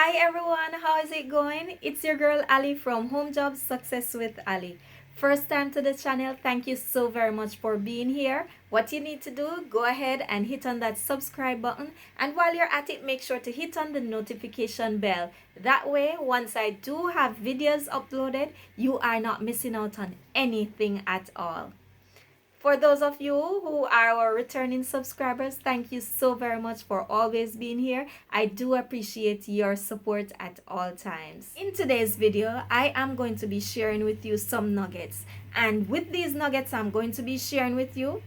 Hi everyone, how is it going? It's your girl Ali from Home Job Success with Ali. First time to the channel, thank you so very much for being here. What you need to do, go ahead and hit on that subscribe button, and while you're at it, make sure to hit on the notification bell. That way, once I do have videos uploaded, you are not missing out on anything at all. For those of you who are our returning subscribers, thank you so very much for always being here. I do appreciate your support at all times. In today's video, I am going to be sharing with you some nuggets. And with these nuggets I'm going to be sharing with you,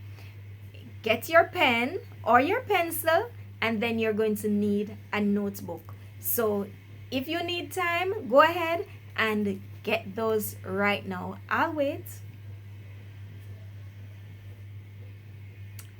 get your pen or your pencil, and then you're going to need a notebook. So if you need time, go ahead and get those right now. I'll wait.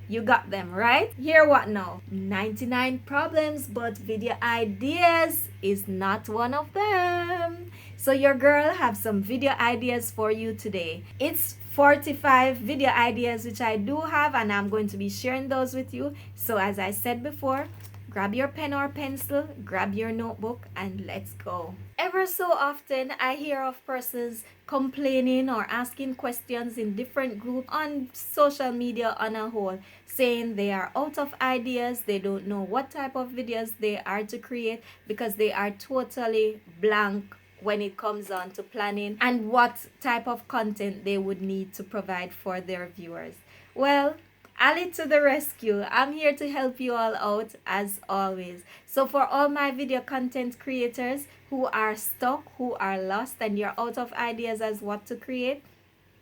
You got them, right? Here what now? 99 problems, but video ideas is not one of them. So your girl have some video ideas for you today. It's 45 video ideas which I do have, and I'm going to be sharing those with you. So as I said before, grab your pen or pencil, grab your notebook, and let's go. Ever so often, I hear of persons complaining or asking questions in different groups on social media on a whole, saying they are out of ideas, they don't know what type of videos they are to create because they are totally blank when it comes on to planning and what type of content they would need to provide for their viewers. Well, Ali to the rescue. I'm here to help you all out as always. So for all my video content creators who are stuck, who are lost, and you're out of ideas as what to create,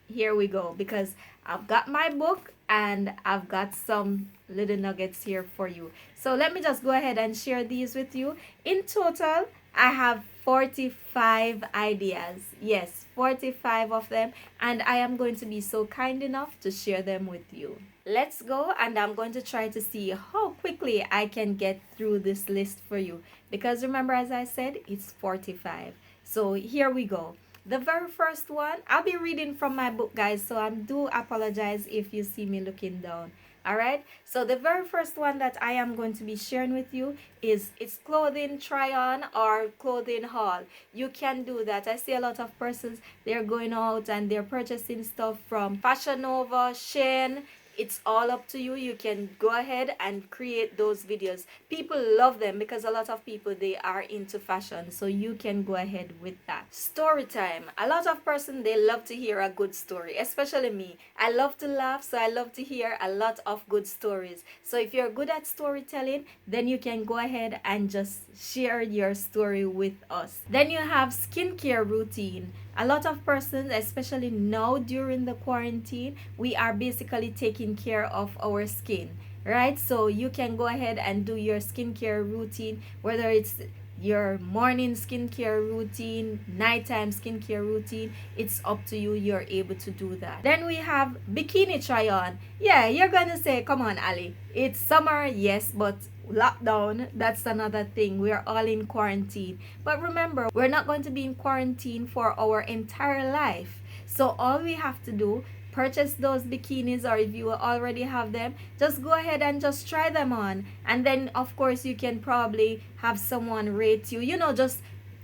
here we go, because I've got my book and I've got some little nuggets here for you. So let me just go ahead and share these with you. In total, I have 45 ideas. Yes, 45 of them, and I am going to be so kind enough to share them with you. Let's go, and I'm going to try to see how quickly I can get through this list for you, because remember, as I said, it's 45. So here we go. The very first one, I'll be reading from my book, guys, so I do apologize if you see me looking down. All right, so the very first one that I am going to be sharing with you is it's clothing try on or clothing haul. You can do that. I see a lot of persons, they're going out and they're purchasing stuff from Fashion Nova, Shein. It's all up to you. You can go ahead and create those videos. People love them because a lot of people, they are into fashion, so you can go ahead with that. Story time. A lot of persons, they love to hear a good story, especially me. I love to laugh, so I love to hear a lot of good stories. So if you're good at storytelling, then you can go ahead and just share your story with us. Then you have skincare routine. A lot of persons, especially now during the quarantine, we are basically taking care of our skin, right? So you can go ahead and do your skincare routine, whether it's your morning skincare routine, nighttime skincare routine. It's up to you. You're able to do that. Then we have bikini try on. Yeah, you're gonna say, come on, Ali, it's summer. Yes, but lockdown, that's another thing. We're all in quarantine, but remember, we're not going to be in quarantine for our entire life. So all we have to do, purchase those bikinis, or if you already have them, just go ahead and just try them on, and then of course you can probably have someone rate you, just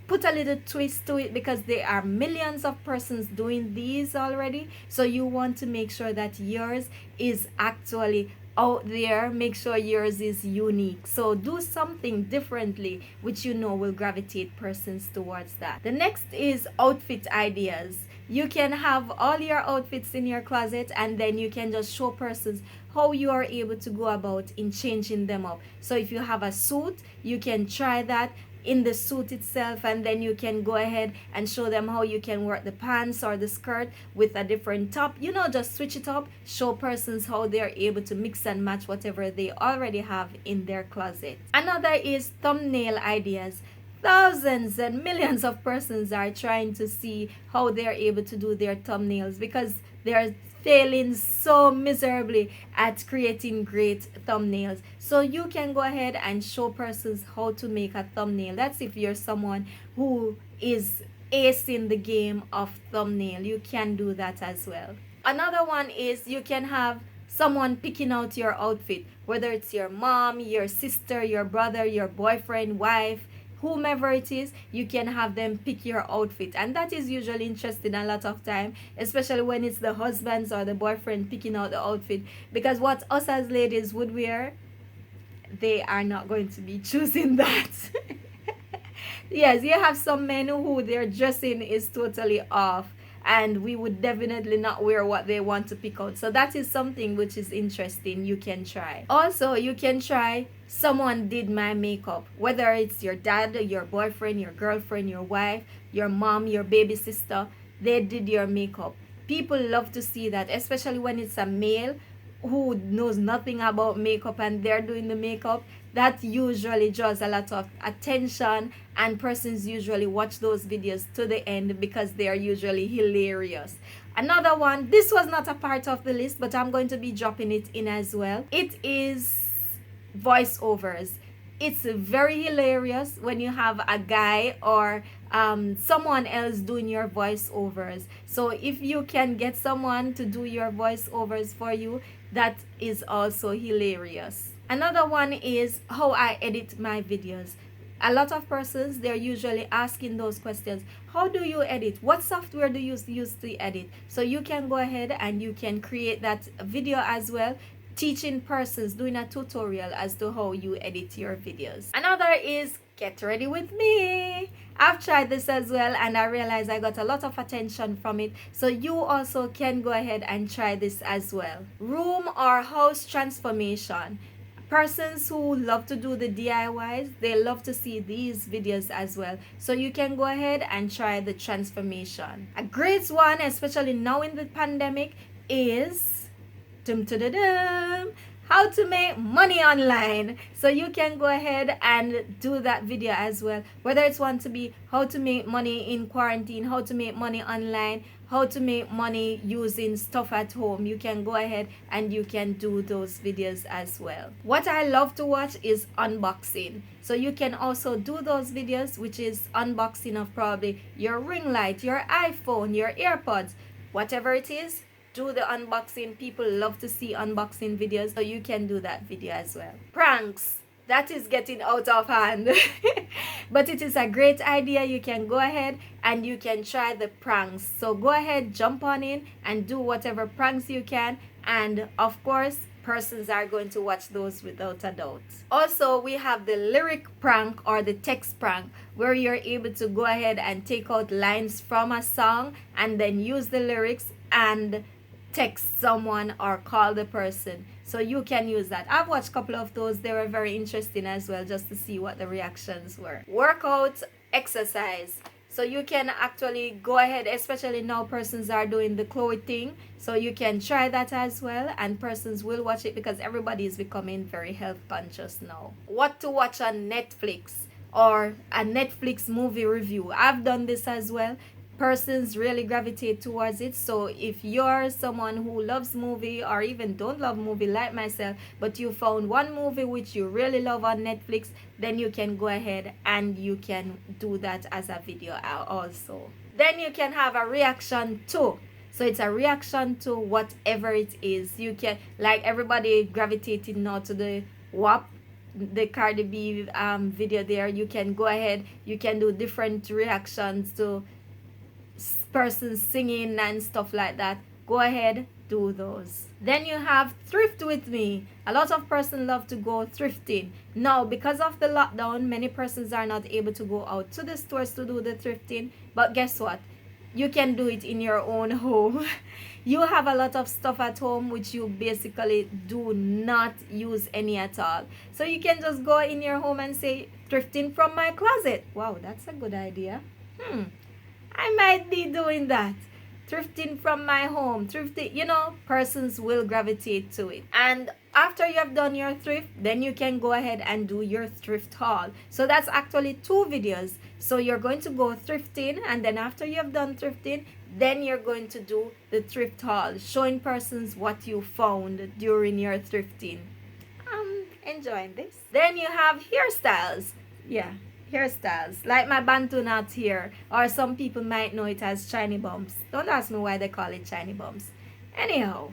put a little twist to it, because there are millions of persons doing these already. So you want to make sure that yours is actually out there. Make sure yours is unique. So do something differently, which will gravitate persons towards that. The next is outfit ideas. You can have all your outfits in your closet, and then you can just show persons how you are able to go about in changing them up. So if you have a suit, you can try that in the suit itself, and then you can go ahead and show them how you can work the pants or the skirt with a different top. Just switch it up, show persons how they're able to mix and match whatever they already have in their closet. Another is thumbnail ideas. Thousands and millions of persons are trying to see how they're able to do their thumbnails, because they're failing so miserably at creating great thumbnails. So you can go ahead and show persons how to make a thumbnail. That's if you're someone who is acing the game of thumbnail. You can do that as well. Another one is you can have someone picking out your outfit, whether it's your mom, your sister, your brother, your boyfriend, wife, whomever it is, you can have them pick your outfit, and that is usually interesting a lot of time, especially when it's the husbands or the boyfriend picking out the outfit, because what us as ladies would wear, they are not going to be choosing that. Yes, you have some men who their dressing is totally off, and we would definitely not wear what they want to pick out. So that is something which is interesting. You can try. Also, you can try someone did my makeup, whether it's your dad, your boyfriend, your girlfriend, your wife, your mom, your baby sister. They did your makeup. People love to see that, especially when it's a male who knows nothing about makeup and they're doing the makeup. That usually draws a lot of attention, and persons usually watch those videos to the end because they are usually hilarious. Another one, this was not a part of the list, but I'm going to be dropping it in as well. It is voiceovers. It's very hilarious when you have a guy or someone else doing your voiceovers. So if you can get someone to do your voiceovers for you, that is also hilarious. Another one is how I edit my videos. A lot of persons, they're usually asking those questions. How do you edit? What software do you use to edit? So you can go ahead and you can create that video as well, teaching persons, doing a tutorial as to how you edit your videos. Another is get ready with me. I've tried this as well, and I realized I got a lot of attention from it. So you also can go ahead and try this as well. Room or house transformation. Persons who love to do the DIYs, they love to see these videos as well. So you can go ahead and try the transformation. A great one, especially now in the pandemic, is how to make money online. So you can go ahead and do that video as well, whether it's want to be how to make money in quarantine, how to make money online, how to make money using stuff at home. You can go ahead and you can do those videos as well. What I love to watch is unboxing. So you can also do those videos, which is unboxing of probably your ring light, your iPhone, your AirPods, whatever it is. Do the unboxing. People love to see unboxing videos, so you can do that video as well. Pranks, that is getting out of hand. But it is a great idea. You can go ahead and you can try the pranks. So go ahead, jump on in and do whatever pranks you can, and of course persons are going to watch those without a doubt. Also, we have the lyric prank or the text prank, where you're able to go ahead and take out lines from a song and then use the lyrics and text someone or call the person. So you can use that. I've watched a couple of those. They were very interesting as well, just to see what the reactions were. Workout, exercise. So you can actually go ahead, especially now persons are doing the clothing, so you can try that as well, and persons will watch it because everybody is becoming very health conscious now. What to watch on Netflix or a Netflix movie review. I've done this as well. Persons really gravitate towards it. So if you're someone who loves movie or even don't love movie like myself, but you found one movie which you really love on Netflix, then you can go ahead and you can do that as a video also. Then you can have a reaction to. So it's a reaction to whatever it is. You can, like everybody gravitating now to the WAP, the Cardi B video there. You can go ahead, you can do different reactions to persons singing and stuff like that. Go ahead, do those. Then you have thrift with me. A lot of persons love to go thrifting. Now, because of the lockdown, many persons are not able to go out to the stores to do the thrifting. But guess what? You can do it in your own home. You have a lot of stuff at home which you basically do not use any at all. So you can just go in your home and say, thrifting from my closet. Wow, that's a good idea. I might be doing that. Thrifting from my home. Thrifting, you know, persons will gravitate to it. And after you have done your thrift, then you can go ahead and do your thrift haul. So that's actually 2 videos. So you're going to go thrifting, and then after you have done thrifting, then you're going to do the thrift haul, showing persons what you found during your thrifting. I'm enjoying this. Then you have hairstyles. Yeah, hairstyles, like my bantu knot here, or some people might know it as shiny bumps. Don't ask me why they call it shiny bumps. Anyhow,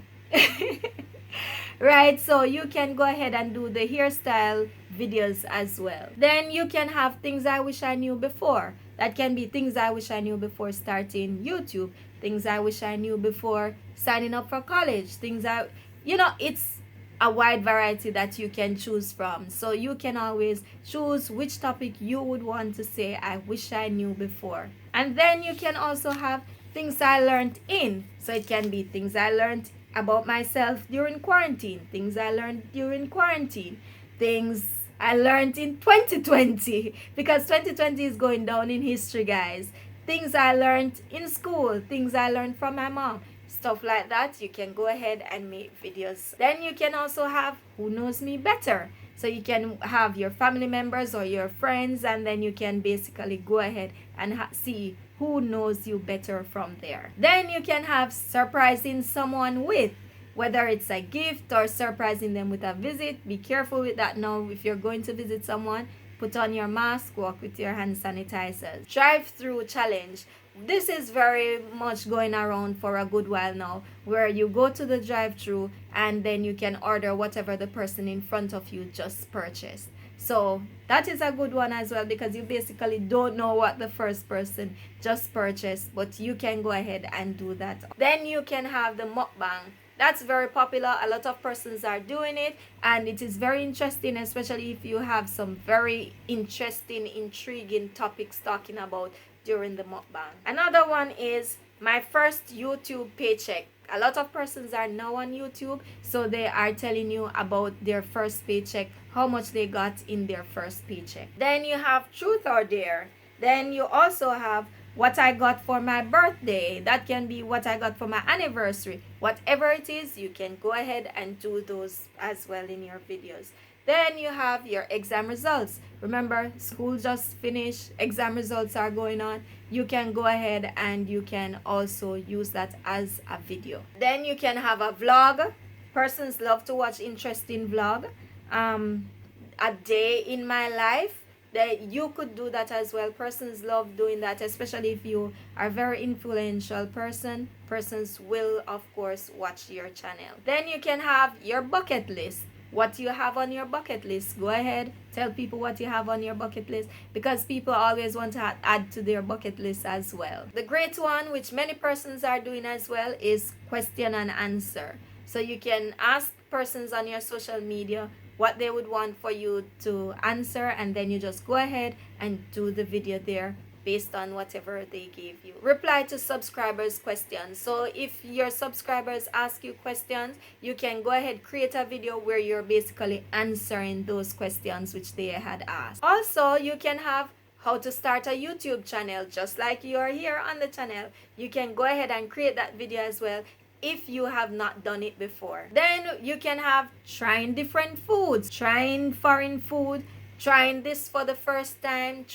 Right, so you can go ahead and do the hairstyle videos as well. Then you can have things I wish I knew before. That can be things I wish I knew before starting YouTube, things I wish I knew before signing up for college, things I, it's a wide variety that you can choose from. So you can always choose which topic you would want to say, I wish I knew before. And then you can also have things I learned in. So it can be things I learned about myself during quarantine, things I learned during quarantine, things I learned in 2020, because 2020 is going down in history, guys. Things I learned in school, things I learned from my mom, stuff like that. You can go ahead and make videos. Then you can also have who knows me better. So you can have your family members or your friends, and then you can basically go ahead and see who knows you better from there. Then you can have surprising someone with, whether it's a gift or surprising them with a visit. Be careful with that now. If you're going to visit someone, put on your mask, walk with your hand sanitizers. Drive-through challenge. This is very much going around for a good while now, where you go to the drive-through and then you can order whatever the person in front of you just purchased. So that is a good one as well, because you basically don't know what the first person just purchased, but you can go ahead and do that. Then you can have the mukbang. That's very popular. A lot of persons are doing it, and it is very interesting, especially if you have some very interesting, intriguing topics talking about during the mukbang. Another one is my first YouTube paycheck. A lot of persons are now on YouTube, so they are telling you about their first paycheck, how much they got in their first paycheck. Then you have truth or dare. Then you also have what I got for my birthday. That can be what I got for my anniversary. Whatever it is, you can go ahead and do those as well in your videos. Then you have your exam results. Remember, school just finished, exam results are going on. You can go ahead and you can also use that as a video. Then you can have a vlog. Persons love to watch interesting vlog. A day in my life, that you could do that as well. Persons love doing that, especially if you are a very influential person. Persons will of course watch your channel. Then you can have your bucket list. What you have on your bucket list. Go ahead, tell people what you have on your bucket list, because people always want to add to their bucket list as well. The great one, which many persons are doing as well, is question and answer. So you can ask persons on your social media what they would want for you to answer, and then you just go ahead and do the video there based on whatever they gave you. Reply to subscribers' questions. So if your subscribers ask you questions, you can go ahead, create a video where you're basically answering those questions which they had asked. Also, you can have how to start a YouTube channel, just like you are here on the channel. You can go ahead and create that video as well if you have not done it before. Then you can have trying different foods, trying foreign food, trying this for the first time,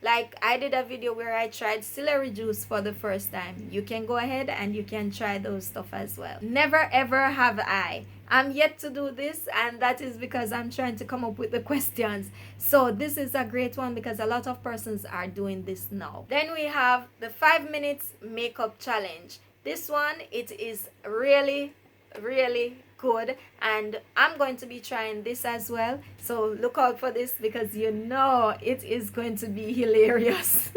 like I did a video where I tried celery juice for the first time. You can go ahead and you can try those stuff as well. Never ever have I. I'm yet to do this, and that is because I'm trying to come up with the questions. So this is a great one because a lot of persons are doing this now. Then we have the 5 minutes makeup challenge. This one, it is really good, and I'm going to be trying this as well, so look out for this because you know it is going to be hilarious.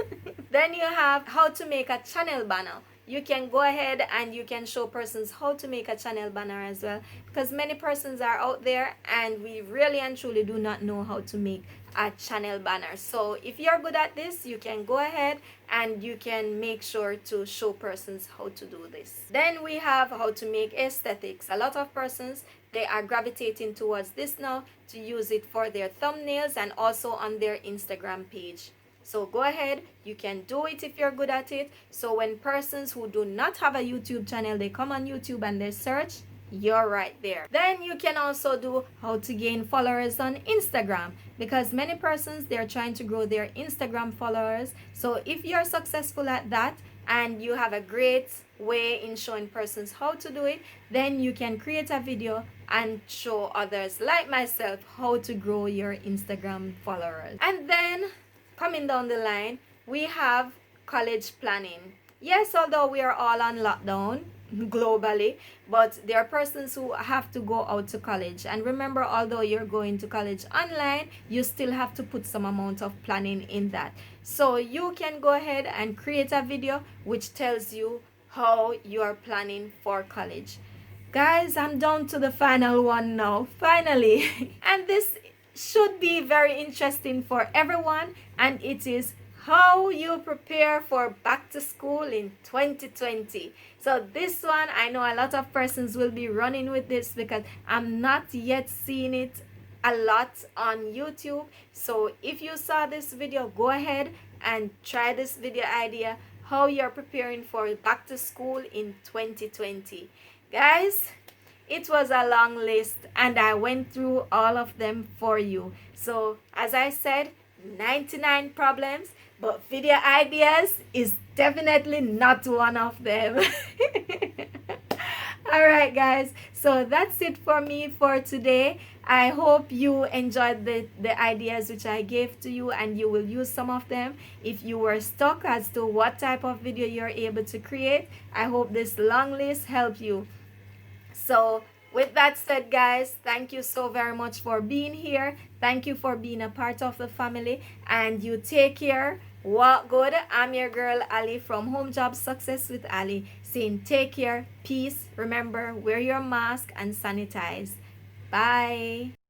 Then you have how to make a channel banner. You can go ahead and you can show persons how to make a channel banner as well, because many persons are out there and we really and truly do not know how to make a channel banner. So if you're good at this, you can go ahead and you can make sure to show persons how to do this. Then we have how to make aesthetics. A lot of persons, they are gravitating towards this now to use it for their thumbnails and also on their Instagram page. So go ahead, you can do it if you're good at it. So when persons who do not have a YouTube channel, they come on YouTube and they search, you're right there. Then you can also do how to gain followers on Instagram, because many persons, they're trying to grow their Instagram followers. So if you're successful at that and you have a great way in showing persons how to do it, then you can create a video and show others like myself how to grow your Instagram followers. And then coming down the line, we have college planning. Yes, although we are all on lockdown, globally, but there are persons who have to go out to college. And remember, although you're going to college online, you still have to put some amount of planning in that. So you can go ahead and create a video which tells you how you are planning for college. Guys, I'm down to the final one now, finally. And this should be very interesting for everyone, and it is how you prepare for back to school in 2020. So this one, I know a lot of persons will be running with this because I'm not yet seeing it a lot on YouTube. So if you saw this video, go ahead and try this video idea, how you're preparing for back to school in 2020. Guys, it was a long list and I went through all of them for you. So as I said, 99 problems, but video ideas is definitely not one of them. All right, guys, so that's it for me for today. I hope you enjoyed the ideas which I gave to you and you will use some of them. If you were stuck as to what type of video you're able to create, I hope this long list helped you. So with that said, guys, thank you so very much for being here. Thank you for being a part of the family, and you take care. Walk good. I'm your girl Ali from Home Job Success with Ali, saying take care, peace. Remember, wear your mask and sanitize. Bye.